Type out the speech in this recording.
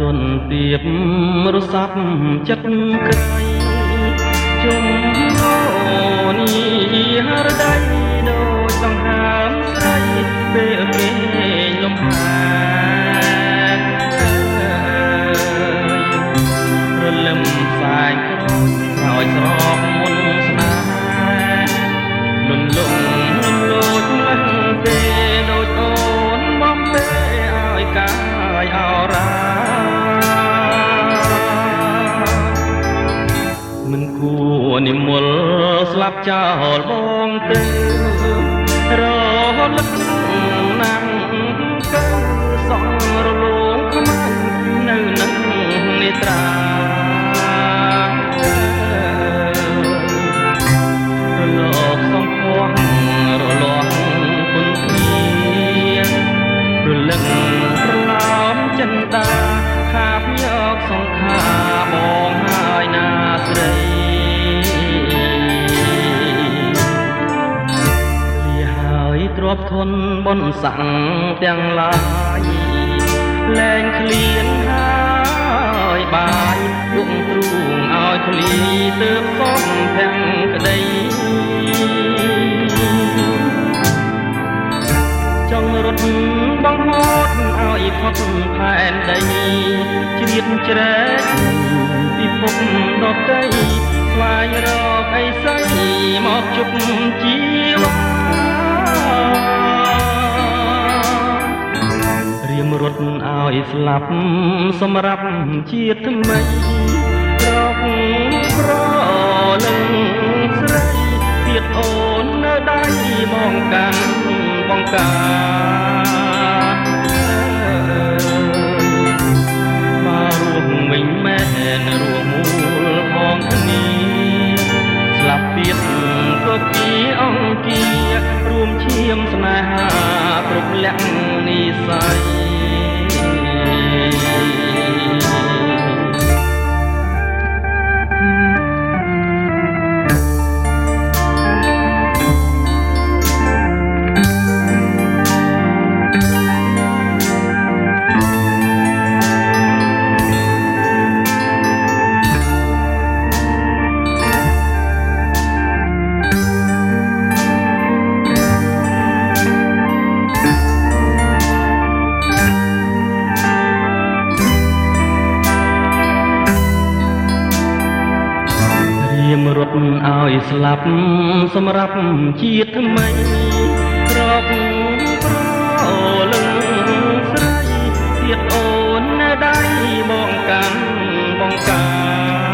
ទន់ទៀបរសាប់ចិត្តក្រៃជុំអូនេះហរដៃដូចដង្ហើមស្រីពេលគេលំហារលឹមផ្សាយក្រោយស្រោបមុនស្នេហ៍លន់លងលូចមិនទេដូចអូនបំពេឲ្យកាយអរ៉ាមិនគួរនិមលស្លាប់ចោលបងទៅរលឹកណាំកើសងរលងខ្មៅនៅនឹងនេត្រារលកសំភ័ងរលាស់គុនគ្នារលឹកប្រឡំចិនតាខាបយកសង្ខាបងហើយណាស្រីទ្របធនបនសាំងទាំងឡាយលែងឃ្លានហើយបាយពុកទ្រូងឲ្យឃ្លីទើបផងទាំងក្តីចង់រត់បងហត់ឲ្យផុតផែនដីជ្រៀតជ្រែកពិភពដតីខ្លាយរកអីស័យមកជប់ជីវ៉ារៀមរត់ឲ្យស្លាប់សម្រាប់ជាតិថ្មីរកប្រលឹងស្រីទៀតអូននៅដៃបងកាន់បងកាមករួមវិញមែនរួមមូលផងគ្នាស្លាប់ទៀតក៏ពីអង្គារួមឈាមស្នេហាគ្រប់លក្ខនិស័យរត់ឲ្យស្លាប់សម្រាប់ជាតិថ្មីរកប្រលឹងស្រីទៀតអូននៅដៃបងកាន់បងកា